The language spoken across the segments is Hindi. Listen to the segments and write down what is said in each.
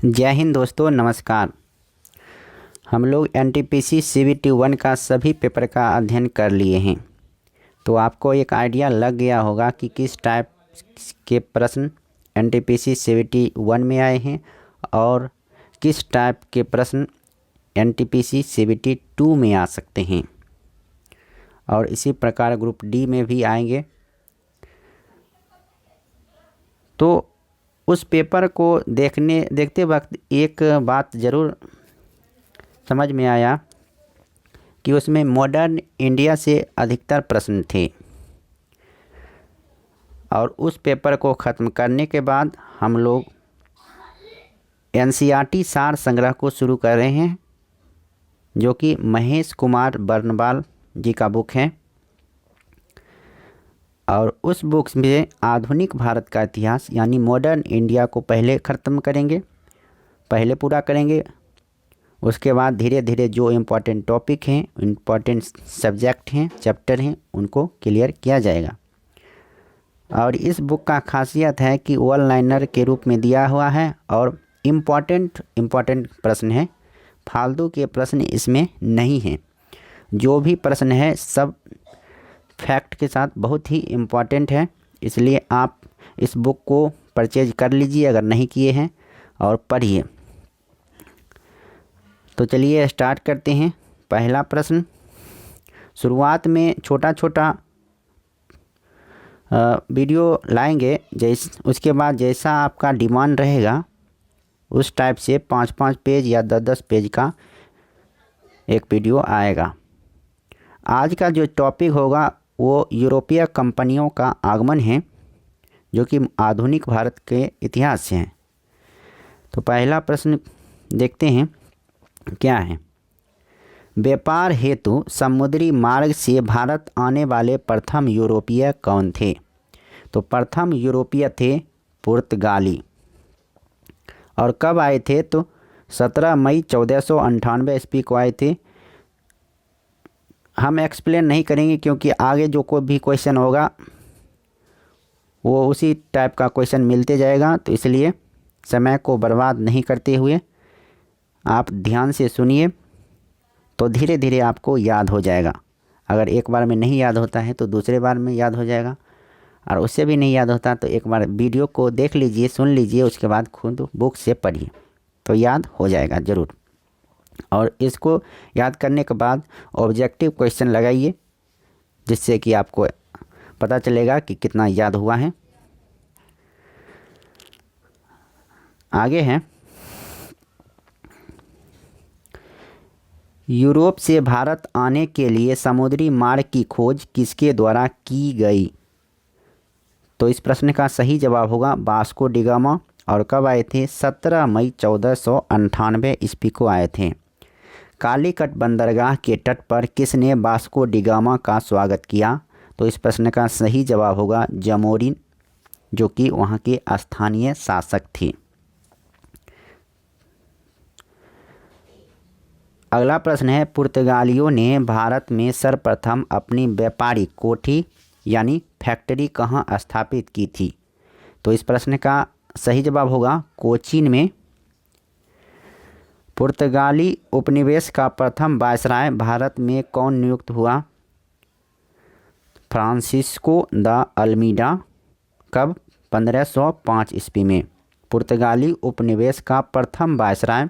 जय हिंद दोस्तों, नमस्कार। हम लोग एनटीपीसी सीबीटी 1 का सभी पेपर का अध्ययन कर लिए हैं, तो आपको एक आइडिया लग गया होगा कि किस टाइप के प्रश्न एनटीपीसी सीबीटी 1 में आए हैं और किस टाइप के प्रश्न एनटीपीसी सीबीटी 2 में आ सकते हैं, और इसी प्रकार ग्रुप डी में भी आएंगे। तो उस पेपर को देखते वक्त एक बात ज़रूर समझ में आया कि उसमें मॉडर्न इंडिया से अधिकतर प्रश्न थे, और उस पेपर को ख़त्म करने के बाद हम लोग एनसीईआरटी सार संग्रह को शुरू कर रहे हैं, जो कि महेश कुमार बर्नवाल जी का बुक है। और उस बुक में आधुनिक भारत का इतिहास यानी मॉडर्न इंडिया को पहले ख़त्म करेंगे, पहले पूरा करेंगे। उसके बाद धीरे धीरे जो इम्पोर्टेंट टॉपिक हैं, इम्पोर्टेंट सब्जेक्ट हैं, चैप्टर हैं, उनको क्लियर किया जाएगा। और इस बुक का खासियत है कि वन लाइनर के रूप में दिया हुआ है और इम्पोर्टेंट प्रश्न है, फालतू के प्रश्न इसमें नहीं हैं। जो भी प्रश्न है सब फैक्ट के साथ बहुत ही इम्पॉर्टेंट है, इसलिए आप इस बुक को परचेज कर लीजिए अगर नहीं किए हैं, और पढ़िए। तो चलिए स्टार्ट करते हैं। पहला प्रश्न, शुरुआत में छोटा छोटा वीडियो लाएंगे, उसके बाद जैसा आपका डिमांड रहेगा उस टाइप से 5-5 पेज या 10-10 पेज का एक वीडियो आएगा। आज का जो टॉपिक होगा वो यूरोपीय कंपनियों का आगमन है, जो कि आधुनिक भारत के इतिहास से हैं। तो पहला प्रश्न देखते हैं क्या है। व्यापार हेतु समुद्री मार्ग से भारत आने वाले प्रथम यूरोपीय कौन थे? तो प्रथम यूरोपीय थे पुर्तगाली। और कब आए थे? तो 17 मई 1498 ईस्वी को आए थे। हम एक्सप्लेन नहीं करेंगे क्योंकि आगे जो कोई भी क्वेश्चन होगा वो उसी टाइप का क्वेश्चन मिलते जाएगा, तो इसलिए समय को बर्बाद नहीं करते हुए आप ध्यान से सुनिए, तो धीरे धीरे आपको याद हो जाएगा। अगर एक बार में नहीं याद होता है तो दूसरे बार में याद हो जाएगा, और उससे भी नहीं याद होता तो एक बार वीडियो को देख लीजिए, सुन लीजिए, उसके बाद खुद बुक से पढ़िए, तो याद हो जाएगा ज़रूर। और इसको याद करने के बाद ऑब्जेक्टिव क्वेश्चन लगाइए, जिससे कि आपको पता चलेगा कि कितना याद हुआ है। आगे है, यूरोप से भारत आने के लिए समुद्री मार्ग की खोज किसके द्वारा की गई? तो इस प्रश्न का सही जवाब होगा वास्को डी गामा। और कब आए थे? 17 मई 1498 ईस्वी को आए थे। कालीकट बंदरगाह के तट पर किसने वास्को डी गामा का स्वागत किया? तो इस प्रश्न का सही जवाब होगा जमोरिन, जो कि वहाँ के स्थानीय शासक थे। अगला प्रश्न है, पुर्तगालियों ने भारत में सर्वप्रथम अपनी व्यापारिक कोठी यानी फैक्ट्री कहाँ स्थापित की थी? तो इस प्रश्न का सही जवाब होगा कोचीन में। पुर्तगाली उपनिवेश का प्रथम वायसराय भारत में कौन नियुक्त हुआ? Francisco de Almeida. कब? 1505 ईस्वी में। पुर्तगाली उपनिवेश का प्रथम वायसराय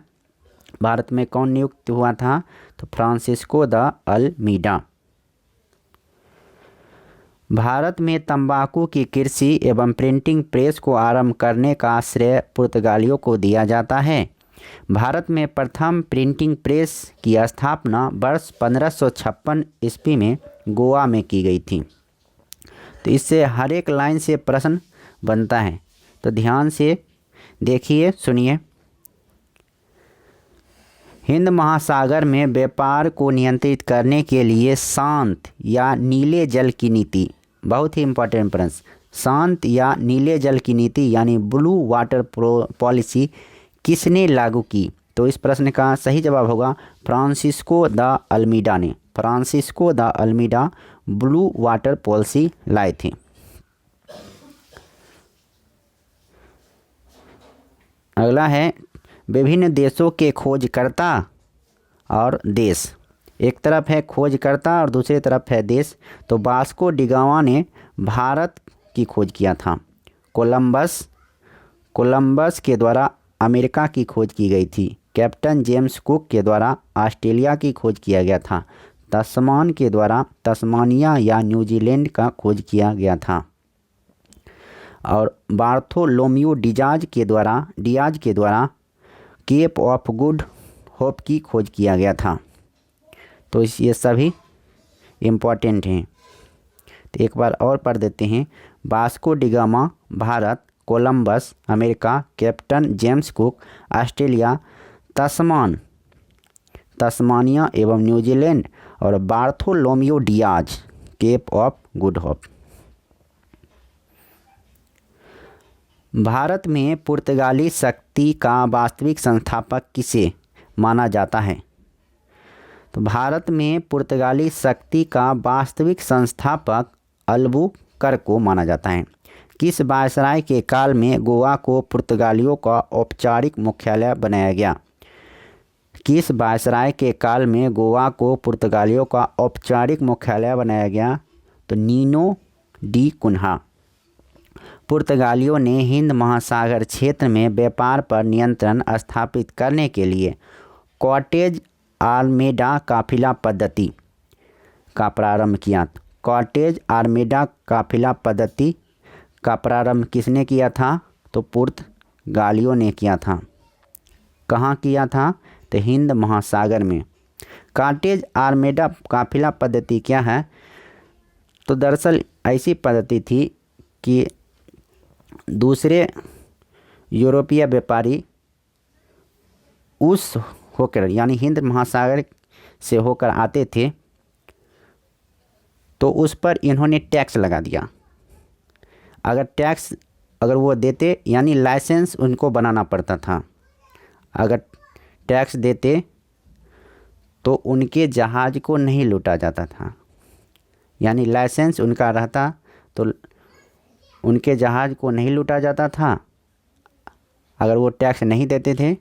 भारत में कौन नियुक्त हुआ था? तो फ्रांसिस्को द अल्मीडा। भारत में तंबाकू की कृषि एवं प्रिंटिंग प्रेस को आरंभ करने का श्रेय पुर्तगालियों को दिया जाता है। भारत में प्रथम प्रिंटिंग प्रेस की स्थापना वर्ष 1556 ईस्वी में गोवा में की गई थी। तो इससे हर एक लाइन से प्रश्न बनता है, तो ध्यान से देखिए, सुनिए। हिंद महासागर में व्यापार को नियंत्रित करने के लिए शांत या नीले जल की नीति, बहुत ही इम्पोर्टेंट प्रश्न, शांत या नीले जल की नीति यानी ब्लू वाटर पॉलिसी किसने लागू की? तो इस प्रश्न का सही जवाब होगा फ्रांसिस्को द अल्मीडा ने। Francisco de Almeida blue water policy लाए थे। अगला है, विभिन्न देशों के खोजकर्ता और देश, एक तरफ है खोजकर्ता और दूसरी तरफ है देश। तो वास्को डिगामा ने भारत की खोज किया था। कोलंबस के द्वारा अमेरिका की खोज की गई थी। कैप्टन जेम्स कुक के द्वारा ऑस्ट्रेलिया की खोज किया गया था। तस्मान के द्वारा तस्मानिया या न्यूजीलैंड का खोज किया गया था। और बार्थोलोम्यू डियाज के द्वारा केप ऑफ गुड होप की खोज किया गया था। तो ये सभी इम्पॉर्टेंट हैं। तो एक बार और पढ़ देते हैं। Vasco da Gama Bharat, Columbus America, captain James Cook Australia, Tasmania एवं न्यूजीलैंड, और Bartholomew Dias Cape of Good Hope. Bharat में पुर्तगाली शक्ति का वास्तविक संस्थापक किसे माना जाता है? तो भारत में पुर्तगाली शक्ति का वास्तविक संस्थापक अल्बुकर्क को माना जाता है। किस वायसराय के काल में गोवा को पुर्तगालियों का औपचारिक मुख्यालय बनाया गया? किस वायसराय के काल में गोवा को पुर्तगालियों का औपचारिक मुख्यालय बनाया गया? तो नीनो डी कुन्हा। पुर्तगालियों ने हिंद महासागर क्षेत्र में व्यापार पर नियंत्रण स्थापित करने के लिए कॉटेज आर्मेडा काफिला पद्धति का प्रारंभ किया। कॉटेज आर्मेडा काफिला पद्धति का प्रारंभ किसने किया था? तो पुर्तगालियों ने किया था। कहाँ किया था? तो हिंद महासागर में। कॉटेज आर्मेडा काफिला पद्धति क्या है? तो दरअसल ऐसी पद्धति थी कि दूसरे यूरोपीय व्यापारी उस होकर यानी हिंद महासागर से होकर आते थे, तो उस पर इन्होंने टैक्स लगा दिया। अगर वो देते यानी लाइसेंस उनको बनाना पड़ता था। अगर टैक्स देते तो उनके जहाज़ को नहीं लूटा जाता था। यानी लाइसेंस उनका रहता तो उनके जहाज़ को नहीं लूटा जाता था। अगर वो टैक्स नहीं देते थे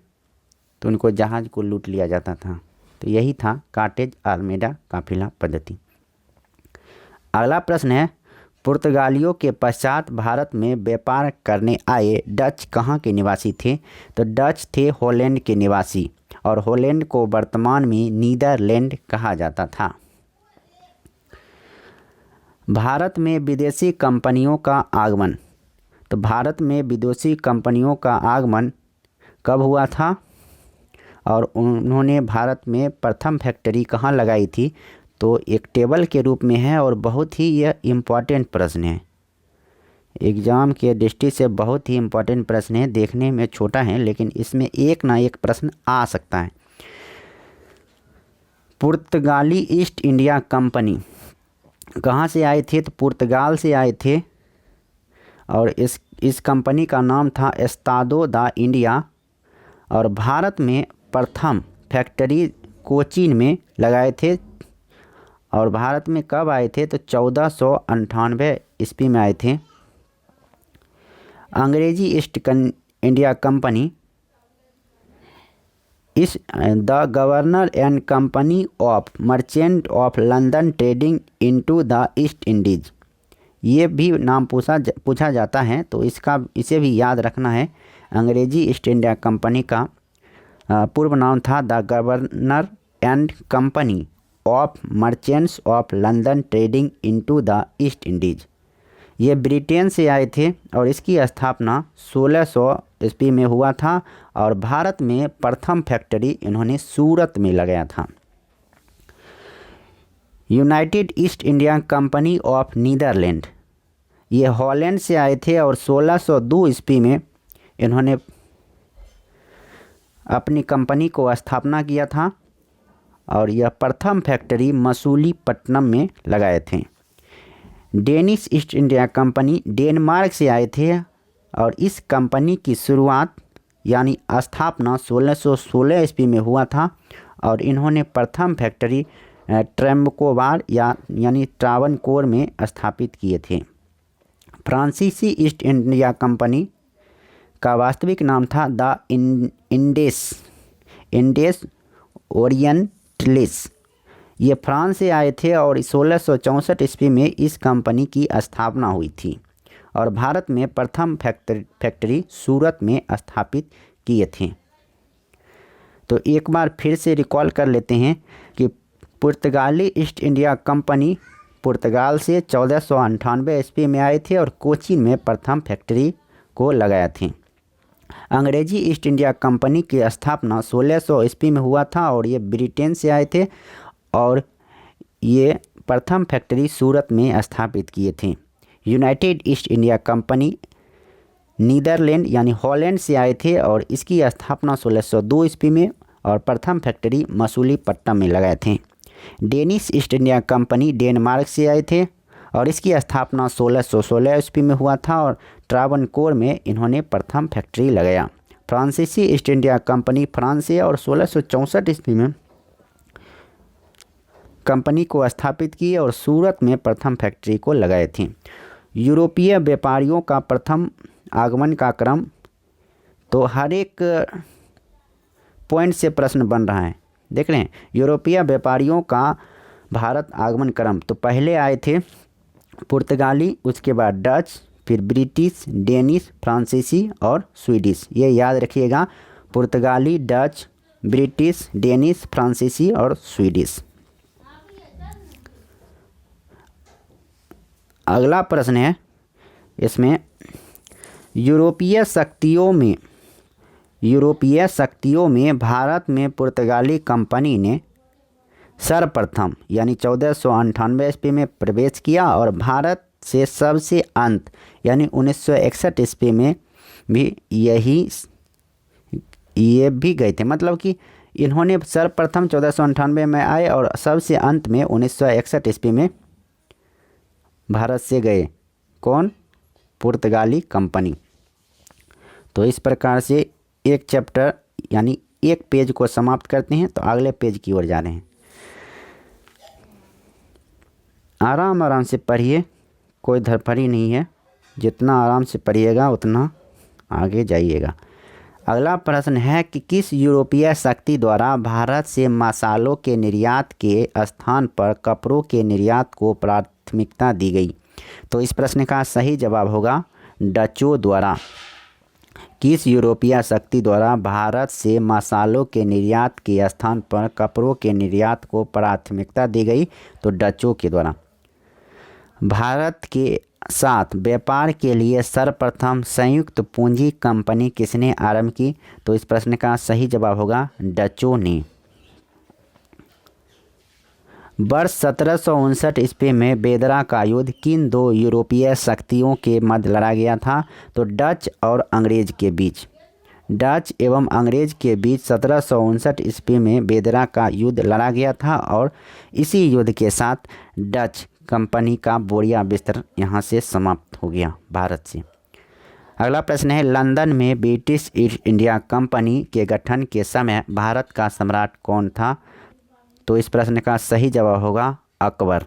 तो उनको जहाज़ को लूट लिया जाता था। तो यही था कॉटेज आर्मेडा काफिला पद्धति। अगला प्रश्न है, पुर्तगालियों के पश्चात भारत में व्यापार करने आए डच कहाँ के निवासी थे? तो डच थे हॉलैंड के निवासी, और हॉलैंड को वर्तमान में नीदरलैंड कहा जाता था। भारत में विदेशी कंपनियों का आगमन। तो भारत में विदेशी कंपनियों का आगमन कब हुआ था और उन्होंने भारत में प्रथम फैक्ट्री कहाँ लगाई थी? तो एक टेबल के रूप में है और बहुत ही यह इम्पॉर्टेंट प्रश्न है। एग्ज़ाम के दृष्टि से बहुत ही इम्पॉर्टेंट प्रश्न है। देखने में छोटा है लेकिन इसमें एक ना एक प्रश्न आ सकता है। पुर्तगाली ईस्ट इंडिया कंपनी कहाँ से आए थे? तो पुर्तगाल से आए थे, और इस कंपनी का नाम था एस्तादो दा इंडिया, और भारत में प्रथम फैक्ट्री कोचीन में लगाए थे। और भारत में कब आए थे? तो 1498 ईस्वी में आए थे। अंग्रेजी ईस्ट इंडिया कंपनी इस the governor and company of merchant of London trading into the east Indies, ये भी नाम पूछा जाता है, तो इसे भी याद रखना है। अंग्रेजी ईस्ट इंडिया कंपनी का पूर्व नाम था the governor and company of merchants of London trading into the east Indies. ये ब्रिटेन से आए थे और इसकी स्थापना 1600 ईस्वी में हुआ था, और भारत में प्रथम फैक्ट्री इन्होंने सूरत में लगाया था। United East India Company of Netherland, ये हॉलैंड से आए थे और 1602 ईस्वी में इन्होंने अपनी कंपनी को स्थापना किया था, और यह प्रथम फैक्ट्री मसूलीपट्टनम में लगाए थे। Danish east India company Denmark से आए थे, और इस कंपनी की शुरुआत यानी स्थापना 1616 ईस्वी में हुआ था, और इन्होंने प्रथम फैक्ट्री ट्रेम्बकोबार यानी ट्रावनकोर में स्थापित किए थे। फ्रांसीसी ईस्ट इंडिया कंपनी का वास्तविक नाम था द इंडेस ओरिएंटलिस। ये फ्रांस से आए थे और 1664 ईस्वी में इस कंपनी की स्थापना हुई थी और भारत में प्रथम फैक्ट्री सूरत में स्थापित किए थे। तो एक बार फिर से रिकॉल कर लेते हैं कि पुर्तगाली ईस्ट इंडिया कंपनी पुर्तगाल से 1498 ईस्वी में आए थे और कोचीन में प्रथम फैक्ट्री को लगाए थे। अंग्रेजी ईस्ट इंडिया कंपनी की स्थापना 1600 ईस्वी में हुआ था और ये ब्रिटेन से आए थे और ये प्रथम फैक्ट्री सूरत में स्थापित किए थे। United East India Company Netherland यानी हॉलैंड से आए थे और इसकी स्थापना 1602 ईस्वी में और प्रथम फैक्ट्री मसूलीपट्टनम में लगाए थे। Danish east India company Denmark से आए थे और इसकी स्थापना 1616 ईस्वी में हुआ था और ट्रावनकोर में इन्होंने प्रथम फैक्ट्री लगाया। फ्रांसीसी ईस्ट इंडिया कंपनी फ्रांस से और 1664 ईस्वी में कंपनी को स्थापित किए और सूरत में प्रथम फैक्ट्री को लगाए थे। यूरोपीय व्यापारियों का प्रथम आगमन का क्रम, तो हर एक पॉइंट से प्रश्न बन रहा है, देख रहे हैं। यूरोपीय व्यापारियों का भारत आगमन क्रम, तो पहले आए थे पुर्तगाली, उसके बाद डच, फिर ब्रिटिश, डेनिश, फ्रांसीसी और स्वीडिश। ये याद रखिएगा, पुर्तगाली, डच, ब्रिटिश, डेनिश, फ्रांसीसी और स्वीडिश। अगला प्रश्न है इसमें, यूरोपीय शक्तियों में भारत में पुर्तगाली कंपनी ने सर्वप्रथम यानी 1498 ईस्वी में प्रवेश किया और भारत से सबसे अंत यानी 1961 ईस्वी में भी ये भी गए थे। मतलब कि इन्होंने सर्वप्रथम 1498 में आए और सबसे अंत में 1961 ईस्वी में भारत से गए। कौन? पुर्तगाली कंपनी। तो इस प्रकार से एक चैप्टर यानी एक पेज को समाप्त करते हैं, तो अगले पेज की ओर जा रहे हैं। आराम आराम से पढ़िए, कोई धरफड़ी नहीं है। जितना आराम से पढ़िएगा उतना आगे जाइएगा। अगला प्रश्न है कि किस यूरोपीय शक्ति द्वारा भारत से मसालों के निर्यात के स्थान पर कपड़ों के निर्यात को प्राथमिकता दी गई? तो इस प्रश्न का सही जवाब होगा डचों द्वारा। किस यूरोपीय शक्ति द्वारा भारत से मसालों के निर्यात के स्थान पर कपड़ों के निर्यात को प्राथमिकता दी गई? तो डचों के द्वारा। भारत के साथ व्यापार के लिए सर्वप्रथम संयुक्त पूंजी कंपनी किसने आरंभ की? तो इस प्रश्न का सही जवाब होगा डचों ने। वर्ष 1759 ईस्वी में बेदरा का युद्ध किन दो यूरोपीय शक्तियों के मध्य लड़ा गया था? तो डच और अंग्रेज के बीच। डच एवं अंग्रेज के बीच 1759 ईस्वी में बेदरा का युद्ध लड़ा गया था और इसी युद्ध के साथ डच कंपनी का बोरिया बिस्तर यहाँ से समाप्त हो गया भारत से। अगला प्रश्न है, लंदन में ब्रिटिश ईस्ट इंडिया कंपनी के गठन के समय भारत का सम्राट कौन था? तो इस प्रश्न का सही जवाब होगा अकबर,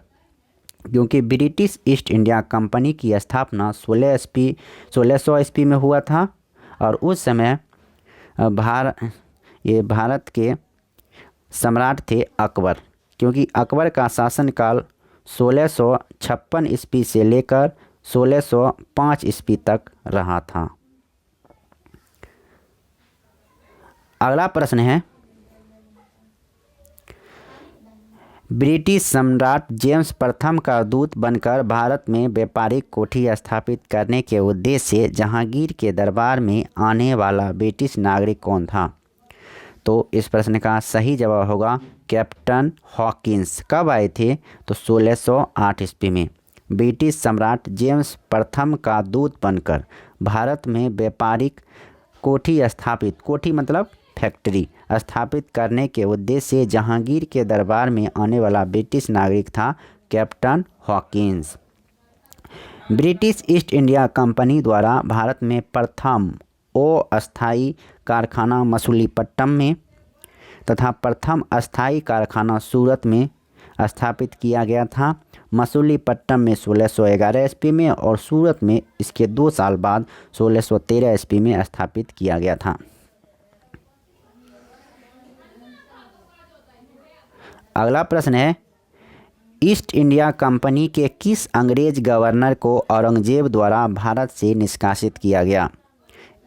क्योंकि ब्रिटिश ईस्ट इंडिया कंपनी की स्थापना 1600 ईस्वी में हुआ था और उस समय भारत के सम्राट थे अकबर, क्योंकि अकबर का शासनकाल 1656 ईस्वी से लेकर 1605 ईस्वी तक रहा था। अगला प्रश्न है, ब्रिटिश सम्राट जेम्स प्रथम का दूत बनकर भारत में व्यापारिक कोठी स्थापित करने के उद्देश्य से जहांगीर के दरबार में आने वाला ब्रिटिश नागरिक कौन था? तो इस प्रश्न का सही जवाब होगा कैप्टन हॉकिंस। कब आए थे? तो 1608 ईस्वी में। ब्रिटिश सम्राट जेम्स प्रथम का दूत बनकर भारत में व्यापारिक कोठी स्थापित, कोठी मतलब फैक्ट्री स्थापित करने के उद्देश्य से जहांगीर के दरबार में आने वाला ब्रिटिश नागरिक था captain Hawkins. British east India company द्वारा भारत में प्रथम अस्थायी कारखाना मसूलीपट्टनम में तथा प्रथम अस्थायी कारखाना सूरत में स्थापित किया गया था। मसूलीपट्टनम में 1611 ईस्वी में और सूरत में इसके 2 साल बाद 1613 ईस्वी में स्थापित किया गया था। अगला प्रश्न है, ईस्ट इंडिया कंपनी के किस अंग्रेज गवर्नर को औरंगजेब द्वारा भारत से निष्कासित किया गया?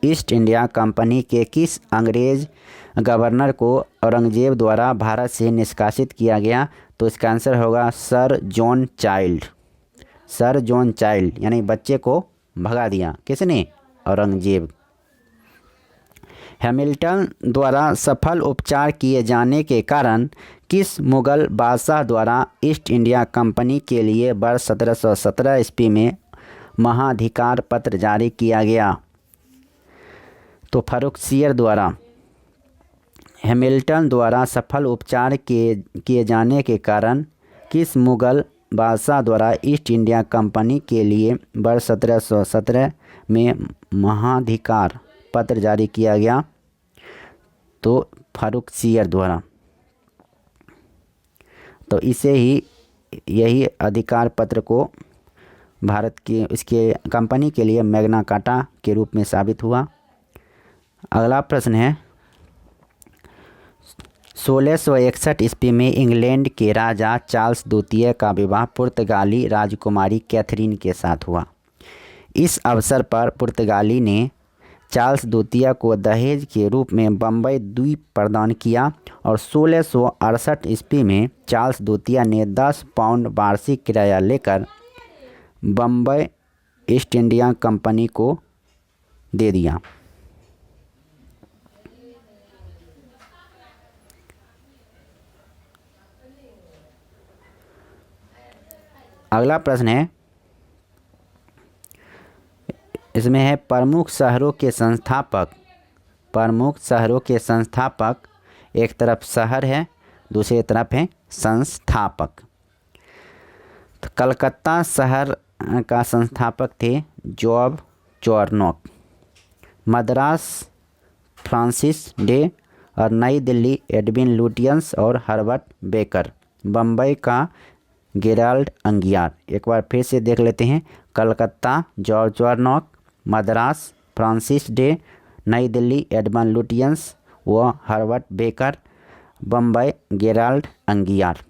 ईस्ट इंडिया कंपनी के किस अंग्रेज गवर्नर को औरंगजेब द्वारा भारत से निष्कासित किया गया? तो इसका आंसर होगा sir John child. Sir John child यानी बच्चे को भगा दिया किसने? औरंगजेब। हैमिल्टन द्वारा सफल उपचार किए जाने के कारण किस मुगल बादशाह द्वारा ईस्ट इंडिया कंपनी के लिए वर्ष 1717 ईस्वी में महाधिकार पत्र जारी किया गया? तो फर्रुखसियर द्वारा। हैमिल्टन द्वारा सफल उपचार किए जाने के कारण किस मुगल बादशाह द्वारा ईस्ट इंडिया कंपनी के लिए वर्ष 1717 में महाधिकार पत्र जारी किया गया? तो फर्रुखसियर द्वारा। तो इसे ही यही अधिकार पत्र को भारत की इसके कंपनी के लिए मैग्ना कार्टा के रूप में साबित हुआ। अगला प्रश्न है, 1661 ईस्वी में इंग्लैंड के राजा चार्ल्स द्वितीय का विवाह पुर्तगाली राजकुमारी कैथरीन के साथ हुआ। इस अवसर पर पुर्तगाली ने चार्ल्स द्वितीय को दहेज के रूप में बम्बई द्वीप प्रदान किया और 1668 ईस्वी में चार्ल्स द्वितीय ने 10 पाउंड वार्षिक किराया लेकर बम्बई ईस्ट इंडिया कंपनी को दे दिया। अगला प्रश्न है, इसमें है प्रमुख शहरों के संस्थापक। प्रमुख शहरों के संस्थापक, एक तरफ शहर है दूसरी तरफ है संस्थापक। तो कलकत्ता शहर का संस्थापक थे जॉब चॉर्नोक, मद्रास फ्रांसिस डे और नई दिल्ली एडविन लुटियंस और हर्बर्ट बेकर। बम्बई का गेराल्ड अंगियार। एक बार फिर से देख लेते हैं, Calcutta George Charnock, Madras Francis Day, New Delhi Edmund Lutyens व Herbert Baker, Bombay Gerald Aungier.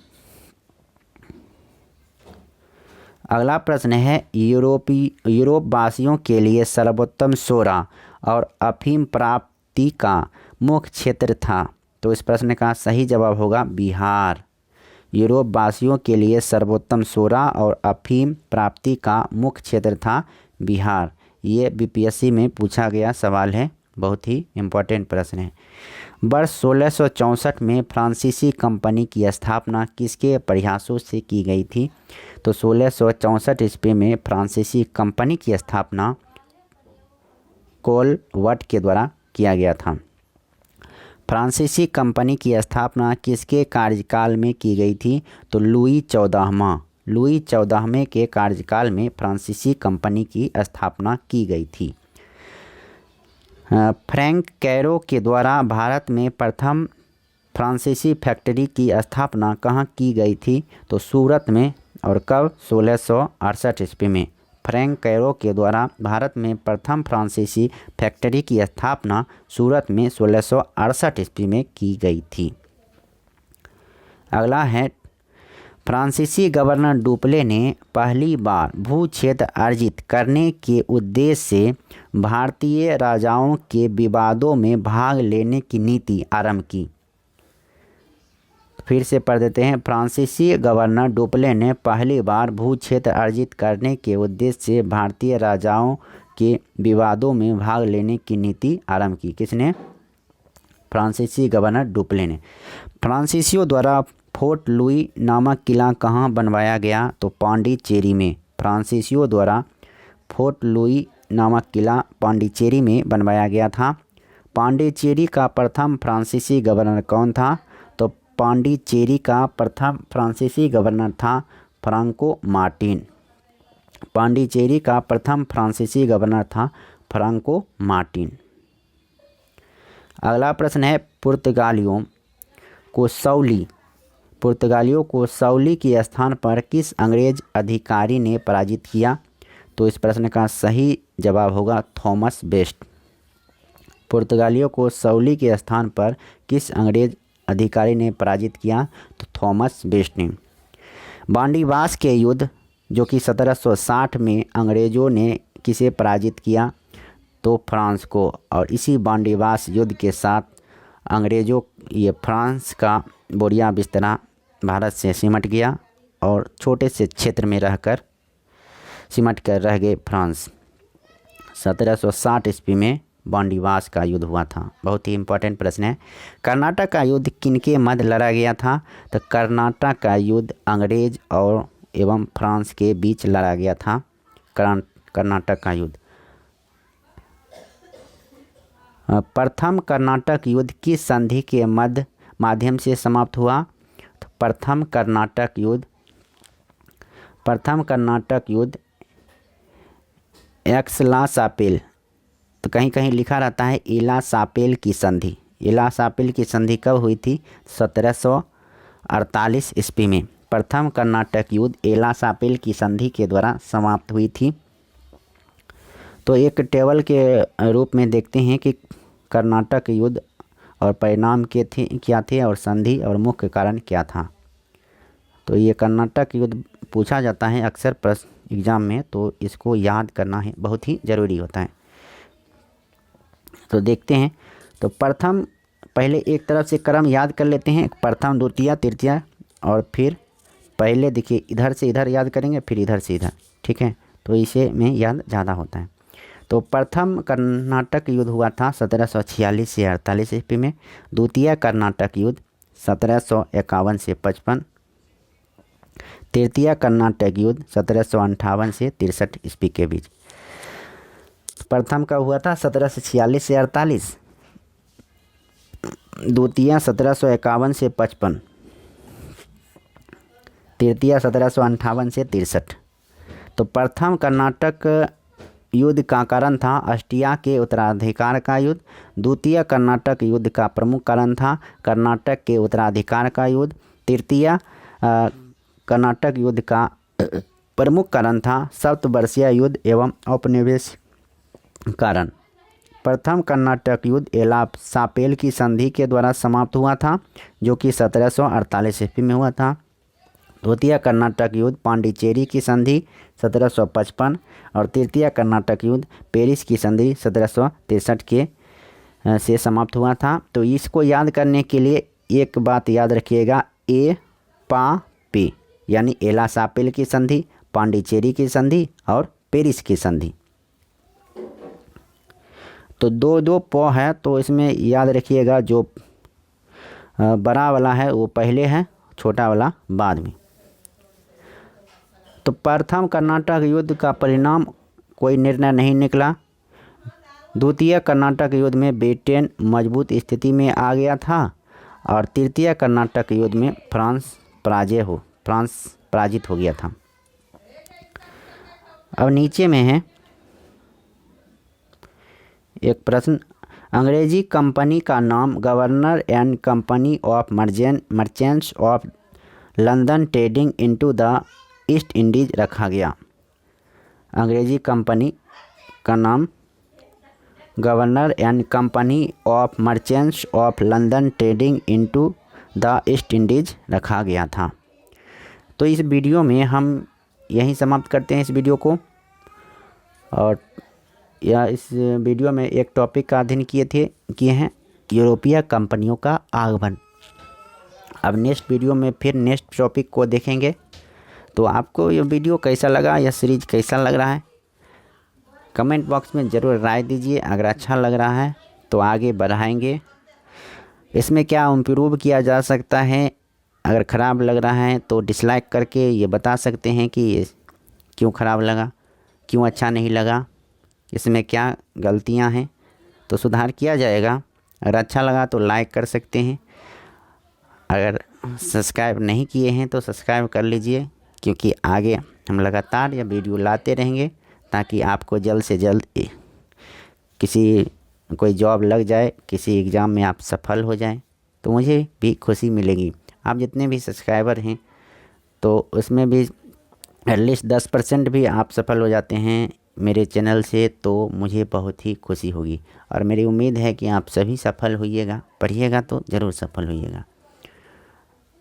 अगला प्रश्न है, यूरोप वासियों के लिए सर्वोत्तम सोरा और अफीम प्राप्ति का मुख्य क्षेत्र था। तो इस प्रश्न का सही जवाब होगा बिहार। यूरोप वासियों के लिए सर्वोत्तम सोरा और अफीम प्राप्ति का मुख्य क्षेत्र था बिहार। ये बीपीएससी में पूछा गया सवाल है, बहुत ही इम्पोर्टेंट प्रश्न है। वर्ष 1664 में फ्रांसीसी कंपनी की स्थापना किसके प्रयासों से की गई थी? तो 1664 ईस्वी में फ्रांसीसी कंपनी की स्थापना कोलवर्ट के द्वारा किया गया था। फ्रांसीसी कंपनी की स्थापना किसके कार्यकाल में की गई थी? तो लुई 14वें के कार्यकाल में फ्रांसीसी कंपनी की स्थापना की गई थी। फ्रैंक कैरो के द्वारा भारत में प्रथम फ्रांसीसी फैक्ट्री की स्थापना कहाँ की गई थी? तो सूरत में। और कब? 1668 ईस्वी में। फ्रैंक कैरो के द्वारा भारत में प्रथम फ्रांसीसी फैक्ट्री की स्थापना सूरत में 1668 ईस्वी में की गई थी। अगला है, फ्रांसीसी गवर्नर डुप्ले ने पहली बार भू क्षेत्र अर्जित करने के उद्देश्य से भारतीय राजाओं के विवादों में भाग लेने की नीति आरंभ की। फिर से पढ़ देते हैं, फ्रांसीसी गवर्नर डुप्ले ने पहली बार भू क्षेत्र अर्जित करने के उद्देश्य से भारतीय राजाओं के विवादों में भाग लेने की नीति आरंभ की। किसने? फ्रांसीसी गवर्नर डुप्ले ने। फ्रांसीसियों द्वारा फोर्ट लुई नामक किला कहाँ बनवाया गया? तो पांडिचेरी में। फ्रांसीसियों द्वारा फोर्ट लुई नामक किला पांडिचेरी में बनवाया गया था। पांडिचेरी का प्रथम फ्रांसीसी गवर्नर कौन था? तो पांडिचेरी का प्रथम फ्रांसीसी गवर्नर था फ्रांको मार्टिन। पांडिचेरी का प्रथम फ्रांसीसी गवर्नर था फ्रांको मार्टिन। अगला प्रश्न है, पुर्तगालियों को सौली पुर्तगालियों को सौली के स्थान पर किस अंग्रेज अधिकारी ने पराजित किया? तो इस प्रश्न का सही जवाब होगा थॉमस बेस्ट। पुर्तगालियों को सौली के स्थान पर किस अंग्रेज अधिकारी ने पराजित किया? तो थॉमस बेस्ट ने। बांडीवास के युद्ध जो कि 1760 में अंग्रेज़ों ने किसे पराजित किया? तो फ्रांस को। और इसी बांडीवास युद्ध के साथ अंग्रेज़ों ये फ्रांस का बोरिया बिस्तरा भारत से सिमट गया और छोटे से क्षेत्र में रहकर सिमट कर रह गए फ्रांस। 1760 ईस्वी में बांडीवास का युद्ध हुआ था। बहुत ही इम्पोर्टेंट प्रश्न है। कर्नाटक का युद्ध किनके मध्य लड़ा गया था? तो कर्नाटक का युद्ध अंग्रेज और एवं फ्रांस के बीच लड़ा गया था। कर्नाटक का युद्ध। प्रथम कर्नाटक युद्ध किस संधि के माध्यम से समाप्त हुआ? तो प्रथम कर्नाटक युद्ध एक्सला-शापिल, तो कहीं कहीं लिखा रहता है एला-शापिल की संधि। एला-शापिल की संधि कब हुई थी? 1748 ईस्वी में प्रथम कर्नाटक युद्ध एला-शापिल की संधि के द्वारा समाप्त हुई थी। तो एक टेबल के रूप में देखते हैं कि कर्नाटक युद्ध और परिणाम क्या थे और संधि और मुख्य कारण क्या था। तो ये कर्नाटक युद्ध पूछा जाता है अक्सर प्रश्न एग्जाम में, तो इसको याद करना है, बहुत ही ज़रूरी होता है। तो देखते हैं। तो प्रथम, पहले एक तरफ से क्रम याद कर लेते हैं, प्रथम द्वितीय तृतीय, और फिर पहले देखिए इधर से इधर याद करेंगे, फिर इधर से इधर, ठीक है। तो इसे में याद ज़्यादा होता है। तो प्रथम कर्नाटक युद्ध हुआ था 1746 से 48 ईस्वी में। द्वितीय कर्नाटक युद्ध 1751 से 55। तृतीय कर्नाटक युद्ध 1758 से 63 ईस्वी के बीच। प्रथम का हुआ था 1746 से 48, द्वितीय 1751 से 55, तृतीय 1758 से 63। तो प्रथम कर्नाटक युद्ध का कारण था ऑस्ट्रिया के उत्तराधिकार का युद्ध। द्वितीय कर्नाटक युद्ध का प्रमुख कारण था कर्नाटक के उत्तराधिकार का युद्ध। तृतीय कर्नाटक युद्ध का प्रमुख कारण था सप्तवर्षीय युद्ध एवं औपनिवेश कारण। प्रथम कर्नाटक युद्ध एला-शापिल की संधि के द्वारा समाप्त हुआ था, जो कि 1748 ईस्वी में हुआ था। द्वितीय कर्नाटक युद्ध पांडिचेरी की संधि 1755 और तृतीय कर्नाटक युद्ध पेरिस की संधि 1763 के से समाप्त हुआ था। तो इसको याद करने के लिए एक बात याद रखिएगा, पे, यानी एला-शापिल की संधि, पांडिचेरी की संधि और पेरिस की संधि। तो दो प है, तो इसमें याद रखिएगा जो बड़ा वाला है वो पहले है, छोटा वाला बाद में। तो प्रथम कर्नाटक युद्ध का परिणाम कोई निर्णय नहीं निकला। द्वितीय कर्नाटक युद्ध में ब्रिटेन मजबूत स्थिति में आ गया था और तृतीय कर्नाटक युद्ध में फ्रांस पराजित हो गया था। अब नीचे में है एक प्रश्न, अंग्रेजी कंपनी का नाम governor and company of merchants of London trading into the east Indies रखा गया। अंग्रेजी कंपनी का नाम governor and company of merchants of London trading into the east Indies रखा गया था। तो इस वीडियो में हम यहीं समाप्त करते हैं इस वीडियो को, और या इस वीडियो में एक टॉपिक का अध्ययन किए हैं यूरोपीय कंपनियों का आगमन। अब नेक्स्ट वीडियो में फिर नेक्स्ट टॉपिक को देखेंगे। तो आपको ये वीडियो कैसा लगा, यह सीरीज कैसा लग रहा है, कमेंट बॉक्स में ज़रूर राय दीजिए। अगर अच्छा लग रहा है तो आगे बढ़ाएंगे। इसमें क्या इम्प्रूव किया जा सकता है, अगर ख़राब लग रहा है तो डिसलाइक करके ये बता सकते हैं कि ये क्यों ख़राब लगा, क्यों अच्छा नहीं लगा, इसमें क्या गलतियां हैं, तो सुधार किया जाएगा। अगर अच्छा लगा तो लाइक कर सकते हैं। अगर सब्सक्राइब नहीं किए हैं तो सब्सक्राइब कर लीजिए, क्योंकि आगे हम लगातार यह वीडियो लाते रहेंगे ताकि आपको जल्द से जल्द कोई जॉब लग जाए, किसी एग्ज़ाम में आप सफल हो जाएं, तो मुझे भी खुशी मिलेगी। आप जितने भी सब्सक्राइबर हैं तो उसमें भी एटलीस्ट 10% भी आप सफल हो जाते हैं मेरे चैनल से तो मुझे बहुत ही खुशी होगी। और मेरी उम्मीद है कि आप सभी सफल होइएगा, पढ़िएगा तो ज़रूर सफल होइएगा।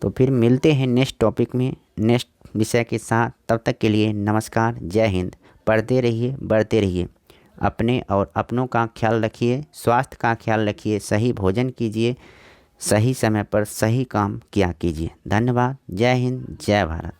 तो फिर मिलते हैं नेक्स्ट टॉपिक में, नेक्स्ट विषय के साथ। तब तक के लिए नमस्कार, जय हिंद। पढ़ते रहिए, बढ़ते रहिए, अपने और अपनों का ख्याल रखिए, स्वास्थ्य का ख्याल रखिए, सही भोजन कीजिए, सही समय पर सही काम किया कीजिए। धन्यवाद। जय हिंद, जय भारत।